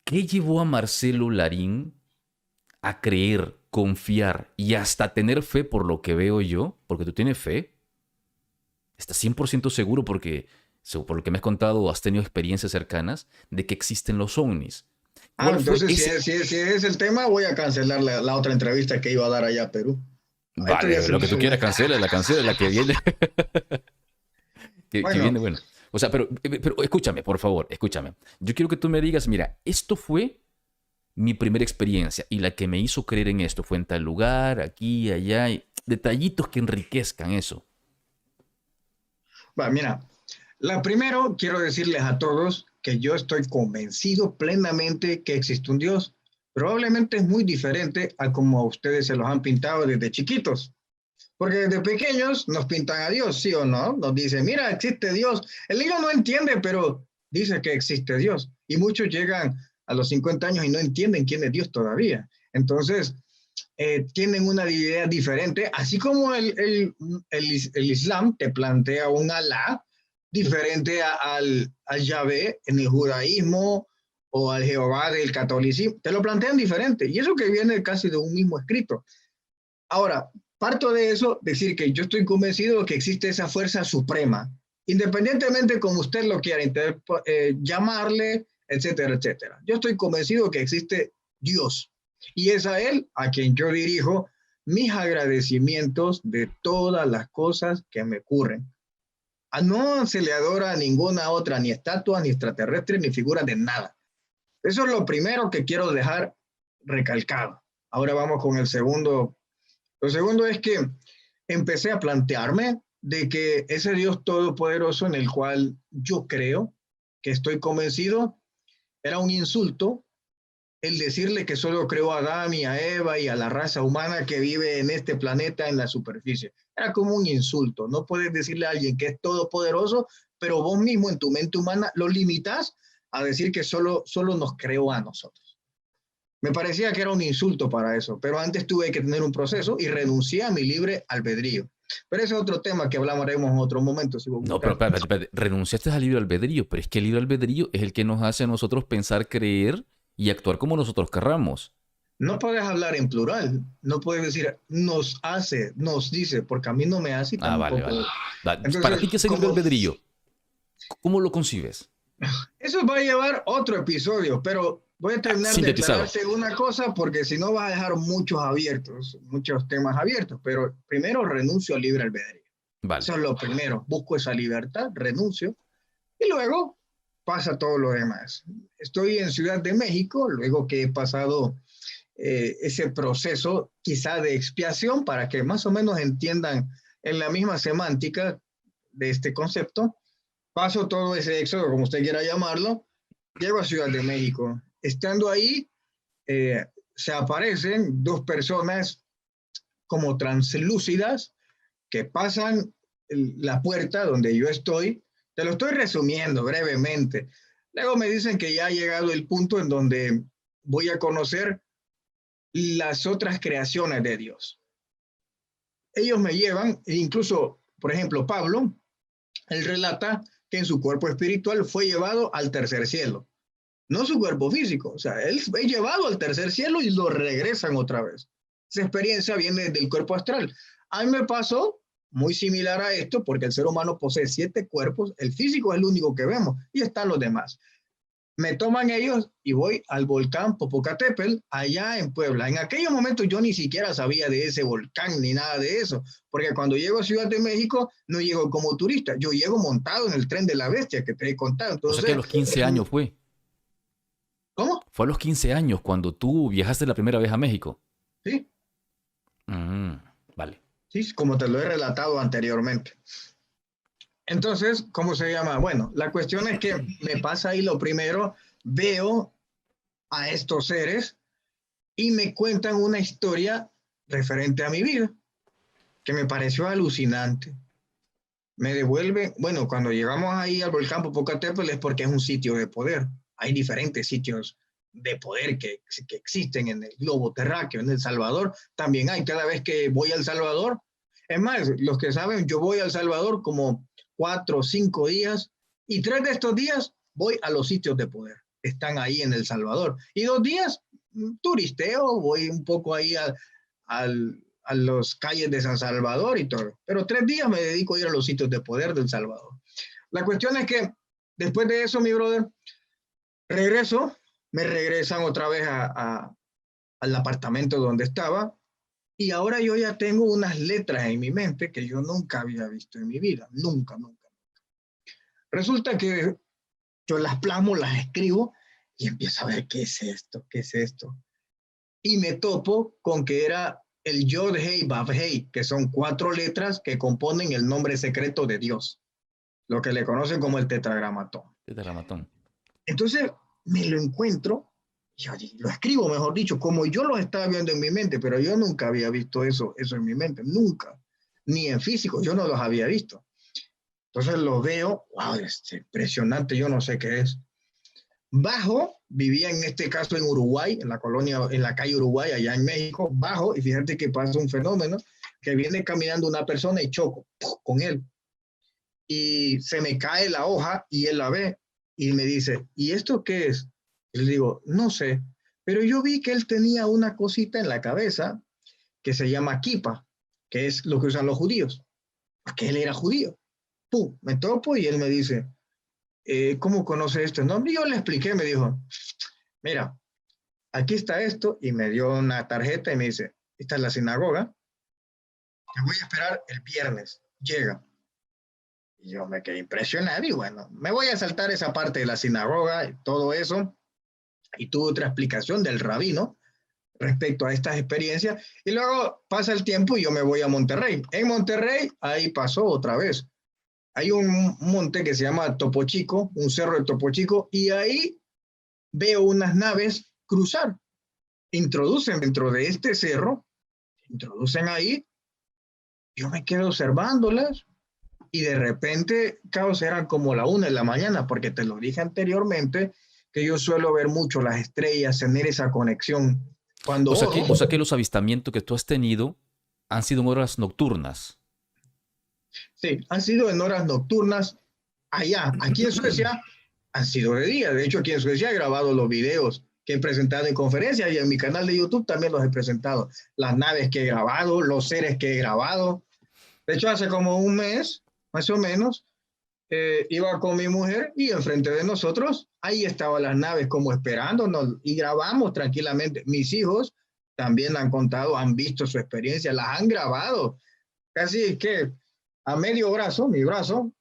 ¿Qué llevó a Marcelo Larín a creer, confiar y hasta tener fe por lo que veo yo? Porque tú tienes fe. ¿Estás 100% seguro porque, por lo que me has contado, has tenido experiencias cercanas de que existen los ovnis? Ah, ¿Cuál fue entonces ese? si es el tema, voy a cancelar la otra entrevista que iba a dar allá a Perú. Esto ya Vale, se lo me que tú quieras, cancela la que viene, que Bueno, viene, bueno. O sea, pero escúchame, por favor, escúchame. Yo quiero que tú me digas, mira, esto fue mi primera experiencia y la que me hizo creer en esto fue en tal lugar, aquí, allá, y detallitos que enriquezcan eso. va, mira, la primero quiero decirles a todos que yo estoy convencido plenamente que existe un Dios. Probablemente es muy diferente a como a ustedes se los han pintado desde chiquitos. Porque desde pequeños nos pintan a Dios, ¿sí o no? Nos dicen, mira, existe Dios. El niño no entiende, pero dice que existe Dios. Y muchos llegan a los 50 años y no entienden quién es Dios todavía. Entonces, tienen una idea diferente, así como el Islam te plantea un Alá diferente al Yahvé en el judaísmo o al Jehová del catolicismo. Te lo plantean diferente. Y eso que viene casi de un mismo escrito. Ahora, parto de eso, decir que yo estoy convencido de que existe esa fuerza suprema, independientemente como usted lo quiera llamarle, etcétera, etcétera. Yo estoy convencido de que existe Dios y es a Él a quien yo dirijo mis agradecimientos de todas las cosas que me ocurren. No se le adora a ninguna otra, ni estatua, ni extraterrestre, ni figura de nada. Eso es lo primero que quiero dejar recalcado. Ahora vamos con el segundo. Lo segundo es que empecé a plantearme de que ese Dios todopoderoso en el cual yo creo, que estoy convencido, era un insulto el decirle que solo creó a Adán y a Eva y a la raza humana que vive en este planeta en la superficie. Era como un insulto. No puedes decirle a alguien que es todopoderoso, pero vos mismo en tu mente humana lo limitas a decir que solo nos creó a nosotros. Me parecía que era un insulto para eso, pero antes tuve que tener un proceso y renuncié a mi libre albedrío. Pero ese es otro tema que hablaremos en otro momento, si vos No, pero gustas. espérate, renunciaste al libre albedrío, pero es que el libre albedrío es el que nos hace a nosotros pensar, creer y actuar como nosotros querramos. No puedes hablar en plural, no puedes decir nos hace, nos dice, porque a mí no me hace y Ah, vale, tampoco. vale. Para Entonces, ti, ¿qué es el libre como albedrío? ¿Cómo lo concibes? eso va a llevar otro episodio, pero voy a Ah, terminar de sintetizado. aclararte una cosa porque si no vas a dejar muchos abiertos, muchos temas abiertos, pero primero renuncio al libre albedrío. Vale. Eso es lo primero, busco esa libertad, renuncio y luego pasa todo lo demás. Estoy en Ciudad de México, luego que he pasado ese proceso quizá de expiación para que más o menos entiendan en la misma semántica de este concepto. Paso todo ese éxodo, como usted quiera llamarlo, llego a Ciudad de México. Estando ahí, se aparecen dos personas como translúcidas que pasan la puerta donde yo estoy. Te lo estoy resumiendo brevemente. Luego me dicen que ya ha llegado el punto en donde voy a conocer las otras creaciones de Dios. Ellos me llevan, e incluso, por ejemplo, Pablo, él relata que en su cuerpo espiritual fue llevado al tercer cielo, no su cuerpo físico, o sea, él fue llevado al tercer cielo y lo regresan otra vez. Esa experiencia viene del cuerpo astral. A mí me pasó muy similar a esto, porque el ser humano posee 7 cuerpos, el físico es el único que vemos y están los demás. Me toman ellos y voy al volcán Popocatépetl, allá en Puebla. En aquellos momentos yo ni siquiera sabía de ese volcán ni nada de eso, porque cuando llego a Ciudad de México no llego como turista, yo llego montado en el tren de la bestia que te he contado. O sea que a Entonces, los 15 años fue. ¿cómo? Fue a los 15 años cuando tú viajaste la primera vez a México. Sí, Mm, vale. sí, como te lo he relatado anteriormente. Entonces, ¿cómo se llama? Bueno, la cuestión es que me pasa ahí lo primero, veo a estos seres y me cuentan una historia referente a mi vida, que me pareció alucinante. Me devuelve, bueno, cuando llegamos ahí al volcán Popocatépetl es porque es un sitio de poder. Hay diferentes sitios de poder que existen en el globo terráqueo, en El Salvador. También hay, cada vez que voy a El Salvador, es más, los que saben, yo voy a El Salvador como 4 o 5 días y 3 de estos días voy a los sitios de poder. están ahí en El Salvador. Y 2 días turisteo, voy un poco ahí a las calles de San Salvador y todo. Pero 3 días me dedico a ir a los sitios de poder de El Salvador. La cuestión es que después de eso, mi brother, regreso, me regresan otra vez al apartamento donde estaba y ahora yo ya tengo unas letras en mi mente que yo nunca había visto en mi vida, nunca, nunca. Resulta que yo las plasmo, las escribo y empiezo a ver qué es esto, qué es esto. Y me topo con que era el Yod Hei Vav Hei, que son 4 letras que componen el nombre secreto de Dios, lo que le conocen como el tetragramatón. Tetragramatón. Entonces me lo encuentro, yo lo escribo, mejor dicho, como yo lo estaba viendo en mi mente, pero yo nunca había visto eso en mi mente, nunca, ni en físico, yo no los había visto. Entonces lo veo, wow, impresionante, yo no sé qué es. Bajo, vivía en este caso en Uruguay, en la colonia, en la calle Uruguay, allá en México, bajo, y fíjate que pasa un fenómeno, que viene caminando una persona y choco con él. Y se me cae la hoja y él la ve y me dice, ¿y esto qué es? Y le digo, no sé, pero yo vi que él tenía una cosita en la cabeza que se llama kipa, que es lo que usan los judíos, porque él era judío. Pum, me topo y él me dice, ¿cómo conoce este nombre? Y yo le expliqué, me dijo, mira, aquí está esto, y me dio una tarjeta y me dice, esta es la sinagoga, te voy a esperar el viernes, llega. Y yo me quedé impresionado y bueno, me voy a saltar esa parte de la sinagoga y todo eso, y tuve otra explicación del rabino respecto a estas experiencias, y luego pasa el tiempo y yo me voy a Monterrey. En Monterrey, ahí pasó otra vez. Hay un monte que se llama Topo Chico, un cerro de Topo Chico, y ahí veo unas naves cruzar. Introducen dentro de este cerro, introducen ahí, yo me quedo observándolas, y de repente, caos, eran como la 1 de la mañana, porque te lo dije anteriormente, que yo suelo ver mucho las estrellas, tener esa conexión. Cuando, O sea que los avistamientos que tú has tenido han sido en horas nocturnas. sí, han sido en horas nocturnas allá. Aquí en Suecia han sido de día. De hecho, aquí en Suecia he grabado los videos que he presentado en conferencias y en mi canal de YouTube también los he presentado. Las naves que he grabado, los seres que he grabado. De hecho, hace como un mes, más o menos, iba con mi mujer y enfrente de nosotros, ahí estaban las naves como esperándonos y grabamos tranquilamente. Mis hijos también han contado, han visto su experiencia, las han grabado. Casi que a medio brazo, mi brazo,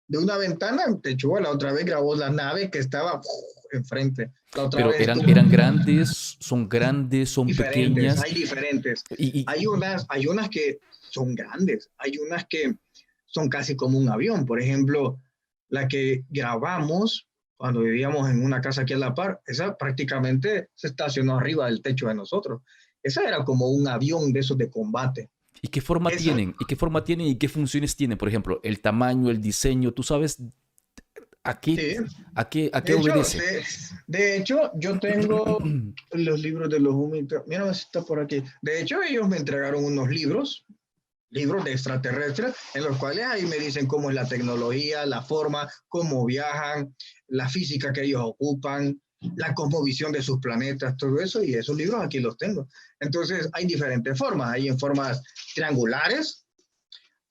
de una ventana, Techuga la otra vez grabó la nave que estaba enfrente. La otra Pero vez eran grandes, son diferentes, pequeñas. hay diferentes. Y, Hay unas que son grandes, hay unas que son casi como un avión. Por ejemplo, la que grabamos cuando vivíamos en una casa aquí a la par, esa prácticamente se estacionó arriba del techo de nosotros. Esa era como un avión de esos de combate. ¿Y qué forma Esa, tienen? ¿Y qué forma tienen y qué funciones tienen? Por ejemplo, el tamaño, el diseño, ¿tú sabes a qué, sí. a qué obedece? De hecho, yo tengo los libros de los humitos. Mira, está por aquí. De hecho, ellos me entregaron unos libros de extraterrestres, en los cuales ahí me dicen cómo es la tecnología, la forma, cómo viajan, la física que ellos ocupan, la cosmovisión de sus planetas, todo eso, y esos libros aquí los tengo. Entonces, hay diferentes formas, hay en formas triangulares,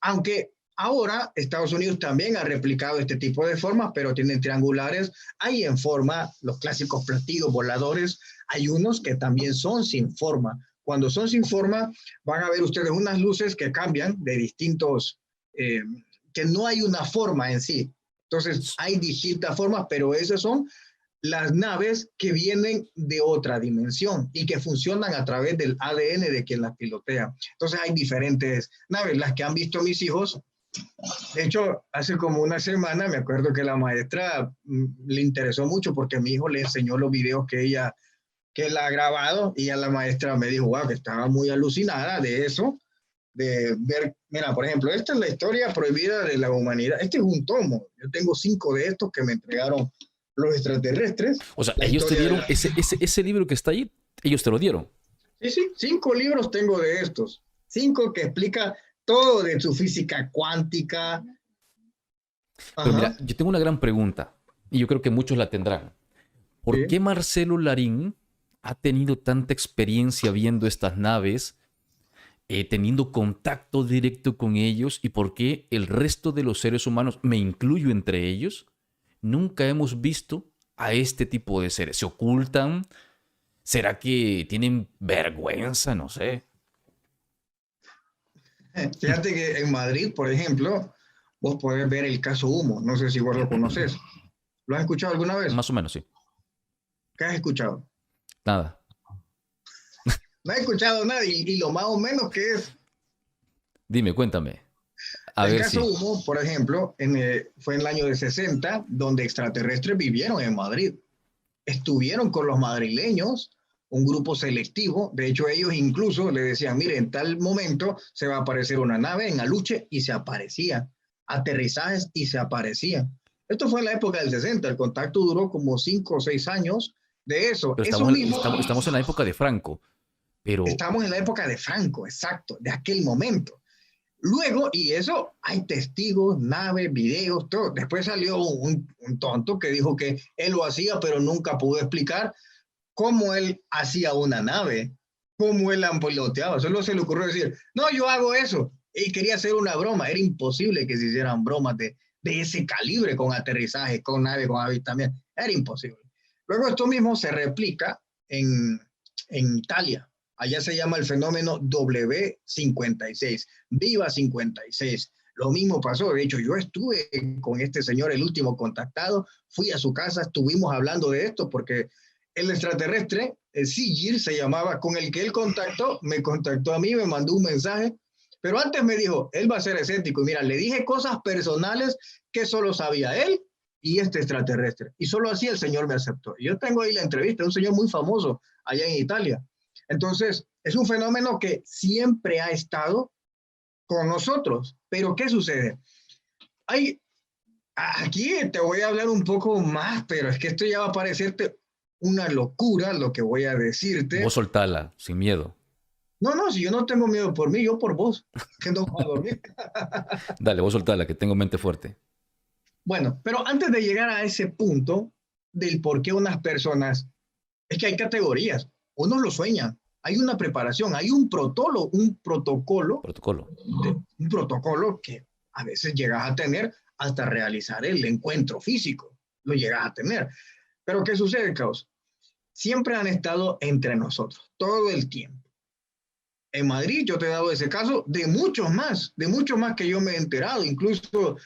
aunque ahora Estados Unidos también ha replicado este tipo de formas, pero tienen triangulares, hay en forma, los clásicos platillos voladores, hay unos que también son sin forma. Cuando son sin forma, van a ver ustedes unas luces que cambian de distintos, que no hay una forma en sí. Entonces, hay distintas formas, pero esas son las naves que vienen de otra dimensión y que funcionan a través del ADN de quien las pilotea. Entonces hay diferentes naves, las que han visto mis hijos. De hecho, hace como una semana me acuerdo que la maestra le interesó mucho porque mi hijo le enseñó los videos que él ha grabado y ya la maestra me dijo, wow, que estaba muy alucinada de eso, de ver, mira, por ejemplo, esta es la historia prohibida de la humanidad. Este es un tomo. Yo tengo 5 de estos que me entregaron los extraterrestres. O sea, La ellos te historia de dieron la... ese libro que está ahí, ellos te lo dieron. Sí, sí, 5 libros tengo de estos. 5 que explica todo de su física cuántica. Pero Ajá. mira, yo tengo una gran pregunta y yo creo que muchos la tendrán. ¿Por qué Marcelo Larín ha tenido tanta experiencia viendo estas naves, teniendo contacto directo con ellos, y por qué el resto de los seres humanos, me incluyo entre ellos, nunca hemos visto a este tipo de seres? ¿Se ocultan? ¿Será que tienen vergüenza? No sé. Fíjate que en Madrid, por ejemplo, vos podés ver el caso Humo. No sé si vos lo conoces. ¿Lo has escuchado alguna vez? Más o menos, sí. ¿Qué has escuchado? Nada. No he escuchado nada y lo más o menos que es. Dime, cuéntame. A El ver caso si. Humo, por ejemplo, fue en el año de 60, donde extraterrestres vivieron en Madrid. Estuvieron con los madrileños, un grupo selectivo. De hecho, ellos incluso le decían, mire, en tal momento se va a aparecer una nave en Aluche, y se aparecía. Aterrizajes y se aparecía. Esto fue en la época del 60. El contacto duró como 5 o 6 años de eso. Pero Eso mismo. estamos en la época de Franco. Pero, Estamos en la época de Franco, exacto, de aquel momento. Luego, y eso, hay testigos, naves, videos, todo. Después salió un tonto que dijo que él lo hacía, pero nunca pudo explicar cómo él hacía una nave, cómo él la piloteaba. Solo se le ocurrió decir, no, yo hago eso. Y quería hacer una broma. Era imposible que se hicieran bromas de ese calibre, con aterrizaje, con nave, con avistamiento. Era imposible. Luego esto mismo se replica en Italia. Allá se llama el fenómeno W56, Viva 56. Lo mismo pasó. De hecho, yo estuve con este señor, el último contactado, fui a su casa, estuvimos hablando de esto, porque el extraterrestre, el Sigir se llamaba, con el que él contactó, me contactó a mí, me mandó un mensaje, pero antes me dijo, él va a ser escéptico. Y mira, le dije cosas personales que solo sabía él y este extraterrestre. Y solo así el señor me aceptó. Yo tengo ahí la entrevista, un señor muy famoso allá en Italia. Entonces, es un fenómeno que siempre ha estado con nosotros. Pero, ¿qué sucede? Aquí te voy a hablar un poco más, pero es que esto ya va a parecerte una locura lo que voy a decirte. vos soltala, sin miedo. No, no, si yo no tengo miedo por mí, yo por vos, que no voy a dormir. Dale, vos soltala, que tengo mente fuerte. Bueno, pero antes de llegar a ese punto del por qué unas personas, es que hay categorías, unos lo sueñan, hay una preparación, hay un protocolo, Protocolo. un protocolo que a veces llegas a tener hasta realizar el encuentro físico, lo llegas a tener. Pero ¿qué sucede, Caos? Siempre han estado entre nosotros, todo el tiempo. En Madrid yo te he dado ese caso de muchos más que yo me he enterado, incluso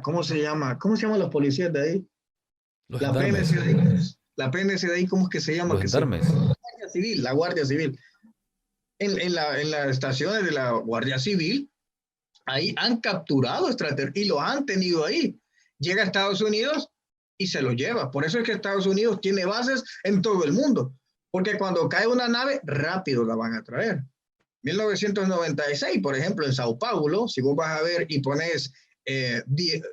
¿cómo se llama? ¿Cómo se llaman los policías de ahí? Los La gendarmes. PNC de ahí. La PNC de ahí, ¿cómo es que se llama? Los gendarmes. La Guardia Civil. En las estaciones de la Guardia Civil, ahí han capturado extraterrestres y los han tenido ahí. Llega a Estados Unidos y se los lleva. Por eso es que Estados Unidos tiene bases en todo el mundo. Porque cuando cae una nave, rápido la van a traer. 1996, por ejemplo, en Sao Paulo, si vos vas a ver y pones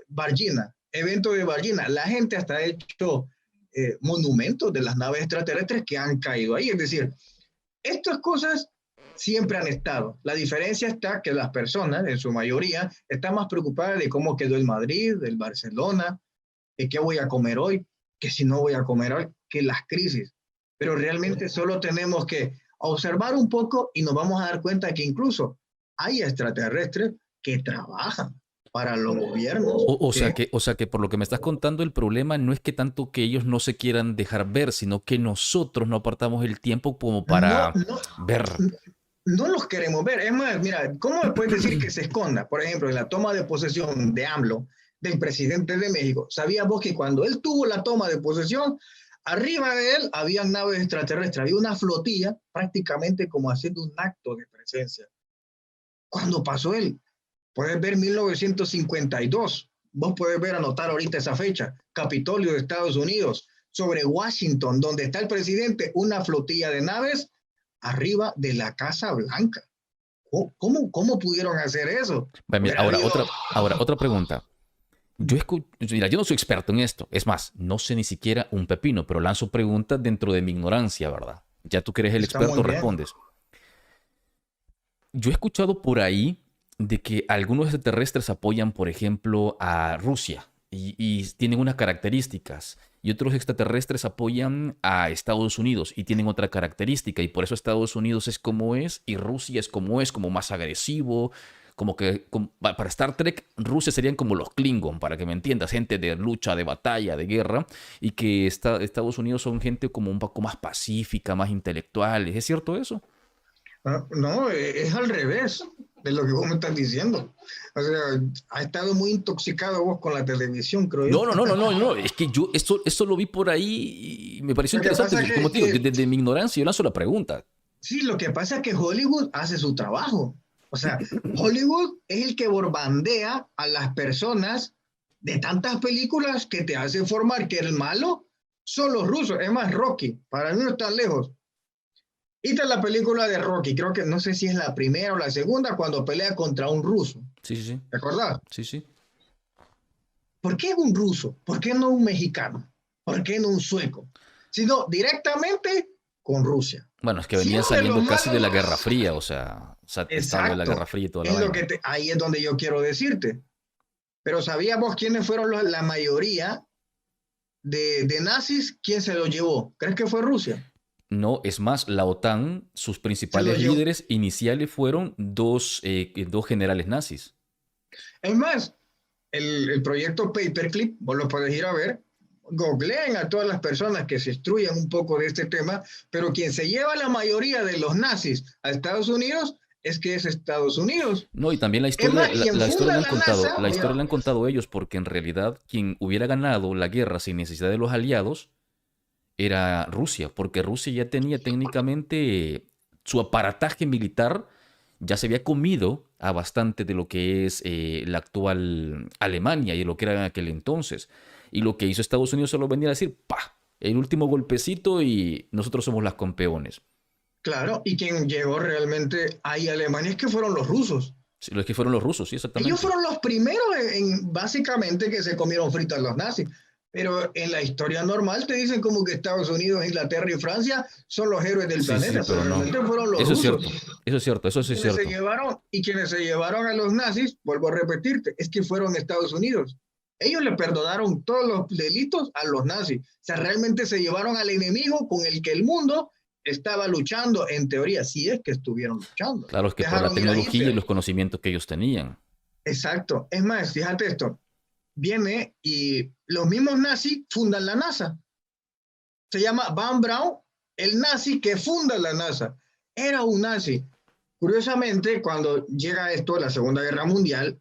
Varginha, evento de Varginha, la gente hasta ha hecho monumentos de las naves extraterrestres que han caído ahí. Es decir, estas cosas siempre han estado. La diferencia está que las personas, en su mayoría, están más preocupadas de cómo quedó el Madrid, el Barcelona, de qué voy a comer hoy, que si no voy a comer hoy, que las crisis. Pero realmente solo tenemos que observar un poco y nos vamos a dar cuenta que incluso hay extraterrestres que trabajan para los gobiernos. O sea que por lo que me estás contando, el problema no es que tanto que ellos no se quieran dejar ver, sino que nosotros no apartamos el tiempo como para ver. No los queremos ver. Es más, mira, ¿cómo me puedes decir que se esconda? Por ejemplo, en la toma de posesión de AMLO, del presidente de México, ¿sabías vos que cuando él tuvo la toma de posesión, arriba de él había naves extraterrestres, había una flotilla prácticamente como haciendo un acto de presencia? Cuando pasó él, puedes ver 1952, vos puedes ver, anotar ahorita esa fecha, Capitolio de Estados Unidos, sobre Washington, donde está el presidente, una flotilla de naves arriba de la Casa Blanca. ¿Cómo pudieron hacer eso? Mira, ahora, otra pregunta. Mira, yo no soy experto en esto. Es más, no sé ni siquiera un pepino, pero lanzo preguntas dentro de mi ignorancia, ¿verdad? Ya tú que eres el experto, respondes. Yo he escuchado por ahí de que algunos extraterrestres apoyan, por ejemplo, a Rusia y tienen unas características. Y otros extraterrestres apoyan a Estados Unidos y tienen otra característica. Y por eso Estados Unidos es como es y Rusia es, como más agresivo. Como que para Star Trek, Rusia serían como los Klingon, para que me entiendas, gente de lucha, de batalla, de guerra, y que Estados Unidos son gente como un poco más pacífica, más intelectuales. ¿Es cierto eso? No, es al revés de lo que vos me estás diciendo. O sea, ha estado muy intoxicado vos con la televisión, creo yo. No, no, no, no, no, no. Es que yo esto lo vi por ahí y me pareció Lo que interesante. pasa Como te digo, que desde mi ignorancia yo lanzo la pregunta. sí, lo que pasa es que Hollywood hace su trabajo. O sea, Hollywood es el que borbandea a las personas de tantas películas que te hace formar que el malo son los rusos. Es más, Rocky, para mí no está lejos. Esta es la película de Rocky, creo que no sé si es la primera o la segunda, cuando pelea contra un ruso. Sí, sí, sí. ¿Te acordás? Sí, sí. ¿Por qué un ruso? ¿Por qué no un mexicano? ¿Por qué no un sueco? Sino directamente con Rusia. Bueno, es que venían Siempre los saliendo casi de la malos. Guerra Fría, o sea, estaba de la Exacto. Guerra Fría y toda la Es lo vaina. que ahí es donde yo quiero decirte. Pero ¿sabíamos quiénes fueron la mayoría de nazis? ¿Quién se los llevó? ¿Crees que fue Rusia? No, es más, la OTAN, sus Se los principales llevó. líderes iniciales fueron dos generales nazis. Es más, el proyecto Paperclip, vos lo podés ir a ver, googleen a todas las personas que se instruyan un poco de este tema, pero quien se lleva la mayoría de los nazis a Estados Unidos es que es Estados Unidos. No, y también la Es historia, más, la, quien la historia funda la han la contado, NASA, la historia mira, la han contado ellos, porque en realidad quien hubiera ganado la guerra sin necesidad de los aliados era Rusia, porque Rusia ya tenía técnicamente su aparataje militar, ya se había comido a bastante de lo que es la actual Alemania y lo que era en aquel entonces. Y lo que hizo Estados Unidos solo venía a decir, pa, el último golpecito y nosotros somos las campeones. claro, y quien llegó realmente ahí a Alemania es que fueron los rusos. Sí, los que fueron los rusos, sí, Ellos exactamente. fueron los primeros básicamente que se comieron fritas los nazis. Pero en la historia normal te dicen como que Estados Unidos, Inglaterra y Francia son los héroes del Sí, sí, planeta, pero pero no. realmente fueron los Eso es rusos. cierto, eso es cierto, eso sí es Quienes se cierto. llevaron, y quienes se llevaron a los nazis, vuelvo a repetirte, es que fueron Estados Unidos. Ellos le perdonaron todos los delitos a los nazis. O sea, realmente se llevaron al enemigo con el que el mundo estaba luchando, en teoría, si es que estuvieron luchando. Claro, es que por la Dejaron ir a tecnología y Hitler. los conocimientos que ellos tenían. Exacto. Es más, fíjate esto. Viene y los mismos nazis fundan la NASA. Se llama Van Braun, el nazi que funda la NASA. Era un nazi. Curiosamente, cuando llega esto, la Segunda Guerra Mundial,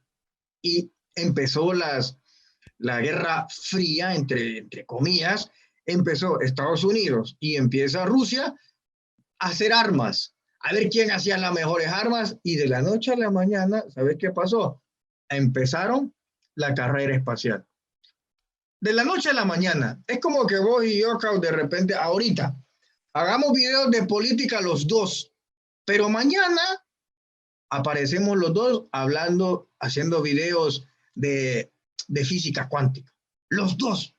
y empezó la Guerra Fría, entre comillas, empezó Estados Unidos y empieza Rusia a hacer armas, a ver quién hacía las mejores armas, y de la noche a la mañana, ¿sabes qué pasó? Empezaron la carrera espacial. De la noche a la mañana. Es como que vos y yo, de repente, ahorita, hagamos videos de política los dos, pero mañana aparecemos los dos hablando, haciendo videos de física cuántica. Los dos.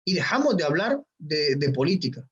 Y dejamos de hablar de política.